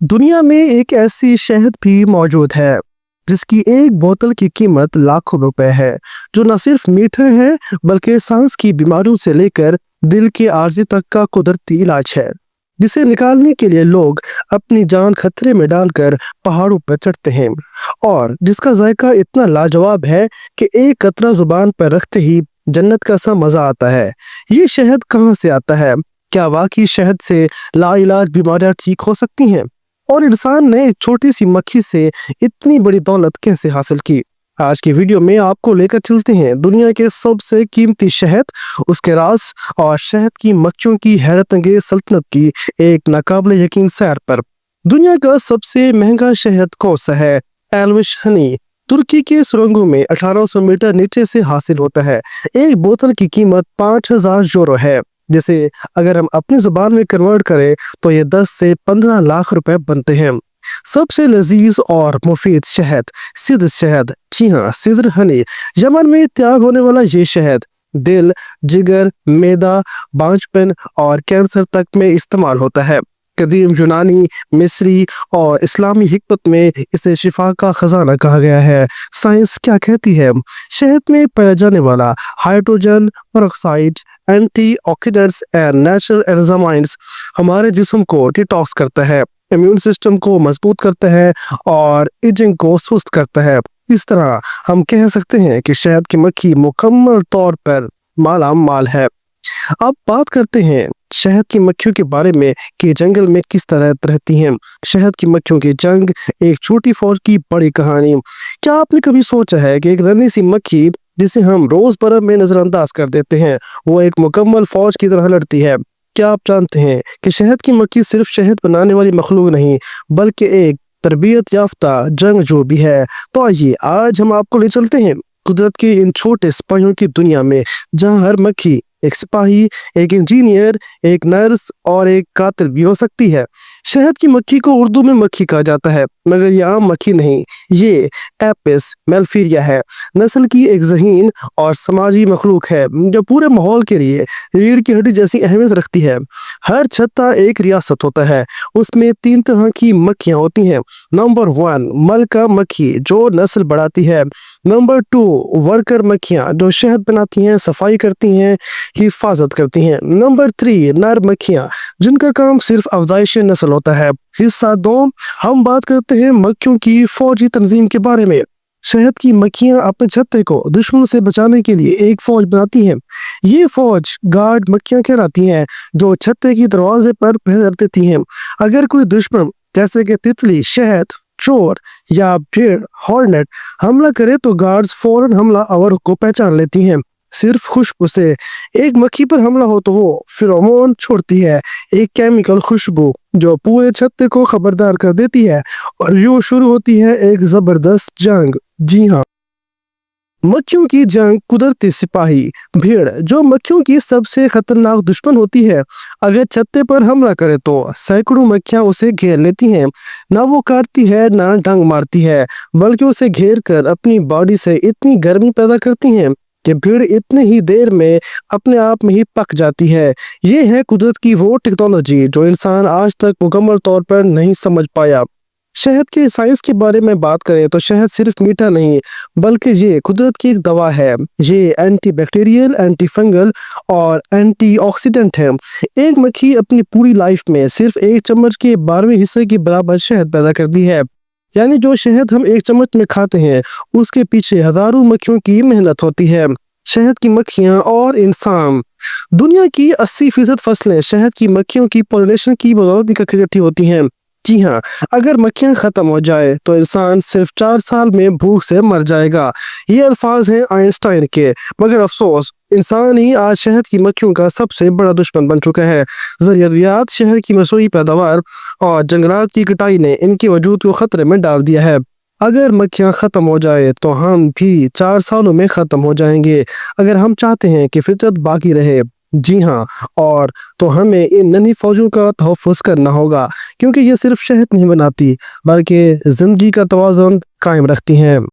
दुनिया में एक ऐसी शहद भी मौजूद है जिसकी एक बोतल की कीमत लाखों रुपए है, जो न सिर्फ मीठा है बल्कि सांस की बीमारियों से लेकर दिल की आर्जी तक का कुदरती इलाज है, जिसे निकालने के लिए लोग अपनी जान खतरे में डालकर पहाड़ों पर चढ़ते हैं और जिसका जायका इतना लाजवाब है कि एक कतरा जुबान पर रखते ही जन्नत का सा मजा आता है। ये शहद कहाँ से आता है? क्या वाकई शहद से लाइलाज बीमारियां ठीक हो सकती हैं? और इंसान ने एक छोटी सी मक्खी से इतनी बड़ी दौलत कैसे हासिल की? आज की वीडियो में आपको लेकर चलते हैं दुनिया के सबसे कीमती शहद, उसके राज और शहद की मक्खियों की हैरत अंगेज सल्तनत की एक नाकाबिले यकीन सैर पर। दुनिया का सबसे महंगा शहद कौन सा है? एल्विश हनी तुर्की के सुरंगों में 1800 मीटर नीचे से हासिल होता है। एक बोतल की कीमत 5000 यूरो है, जिसे अगर हम अपनी जुबान में कन्वर्ट करें तो ये 10 से 15 लाख रुपए बनते हैं। सबसे लजीज और मुफीद शहद सिद्र शहद। जी हाँ, सिद्र हनी। यमन में तैयार होने वाला ये शहद दिल, जिगर, मैदा, बांझपन और कैंसर तक में इस्तेमाल होता है। कदीम यूनानी, मिस्री और इस्लामी हिकमत में इसे शिफा का खजाना कहा गया है। साइंस क्या कहती है? शहद में पाया जाने वाला hydrogen peroxide, antioxidants and natural enzymes हमारे जिस्म को डिटॉक्स करता है, इम्यून सिस्टम को मजबूत करता है और एजिंग को सुस्त करता है। इस तरह हम कह सकते हैं कि शहद की मक्खी मुकम्मल तौर पर माला माल है। अब बात करते हैं शहद की मक्खियों के बारे में कि जंगल में किस तरह रहती हैं। शहद की मक्खियों की जंग, एक छोटी फौज की बड़ी कहानी। क्या आपने कभी सोचा है कि एक नन्ही सी मक्खी जिसे हम रोजमर्रा में नजरअंदाज कर देते हैं, वो एक मुकम्मल फौज की तरह लड़ती है? क्या आप जानते हैं कि शहद की मक्खी सिर्फ शहद बनाने वाली मखलूक नहीं, बल्कि एक तरबियत याफ्ता जंगजू भी है? तो आइए आज हम आपको ले चलते हैं कुदरत के इन छोटे सिपाहियों की दुनिया में, जहां हर मक्खी एक सिपाही, एक इंजीनियर, एक नर्स और एक कातिल भी हो सकती है। शहद की मक्खी को उर्दू में मक्खी कहा जाता है, मगर ये आम मक्खी नहीं, ये एपिस मेलिफेरा है। नस्ल की एक ज़हीन और समाजी मखलूक है जो पूरे माहौल के लिए रीढ़ की हड्डी जैसी अहमियत रखती है। हर छत्ता एक रियासत होता है, उसमें 3 तरह की मक्खियाँ होती हैं। नंबर 1 मलका मक्खी जो नस्ल बढ़ाती है। नंबर 2 वर्कर मक्खियाँ जो शहद बनाती हैं, सफाई करती हैं, हिफाजत करती हैं। नंबर 3 नर मक्खियाँ जिनका काम सिर्फ अफजाइश नस्ल होता है। हिस्सा 2 हम बात करते हैं मक्खियों की फौजी तंजीम के बारे में। शहद की मक्खियाँ अपने छत्ते को दुश्मनों से बचाने के लिए एक फौज बनाती हैं। ये फौज गार्ड मक्खियाँ कहलाती हैं, जो छत्ते की दरवाजे पर पहरे देती हैं। अगर कोई दुश्मन जैसे कि तितली, शहद, चोर या भेड़, हॉर्नेट हमला करे तो गार्ड्स फौरन हमला आवर को पहचान लेती हैं सिर्फ खुशबू से। एक मक्खी पर हमला हो तो वो फेरोमोन छोड़ती है, एक केमिकल खुशबू जो पूरे छत्ते को खबरदार कर देती है, और यूं शुरू होती है एक जबरदस्त जंग। जी हाँ, मक्खियों की जंग। कुदरती सिपाही भीड़ जो मक्खियों की सबसे खतरनाक दुश्मन होती है, अगर छत्ते पर हमला करे तो सैकड़ों मक्खियां उसे घेर लेती हैं। ना वो काटती है ना डंक मारती है, बल्कि उसे घेर कर अपनी बॉडी से इतनी गर्मी पैदा करती हैं कि भीड़ इतने ही देर में अपने आप में ही पक जाती है। ये है कुदरत की वो टेक्नोलॉजी जो इंसान आज तक मुकम्मल तौर पर नहीं समझ पाया। शहद की साइंस के बारे में बात करें तो शहद सिर्फ मीठा नहीं, बल्कि ये कुदरत की एक दवा है। ये एंटी बैक्टीरियल, एंटी फंगल और एंटी ऑक्सीडेंट है। एक मक्खी अपनी पूरी लाइफ में सिर्फ 1 चम्मच के 12वें हिस्से के बराबर शहद पैदा करती है। यानी जो शहद हम 1 चम्मच में खाते हैं, उसके पीछे हजारों मक्खियों की मेहनत होती है। शहद की मक्खियाँ और इंसान। दुनिया की 80% फसलें शहद की मक्खियों की पॉलिनेशन की बदौलत इकट्ठी होती हैं। जी हाँ, अगर मक्खियाँ खत्म हो जाए तो इंसान सिर्फ 4 साल में भूख से मर जाएगा। ये अल्फाज हैं आइंस्टाइन के, मगर अफसोस इंसान ही आज शहद की मक्खियों का सबसे बड़ा दुश्मन बन चुका है। ज़रियात, शहद की मसनूई पैदावार और जंगलात की कटाई ने इनके वजूद को खतरे में डाल दिया है। अगर मक्खियाँ ख़त्म हो जाए तो हम भी 4 सालों में ख़त्म हो जाएंगे, अगर हम चाहते हैं कि फितरत बाकी रहे। जी हाँ, और तो हमें इन नन्ही फौजों का तहफ़्फ़ुज़ करना होगा, क्योंकि ये सिर्फ शहद नहीं बनाती बल्कि ज़िंदगी का तवाज़ुन कायम रखती हैं।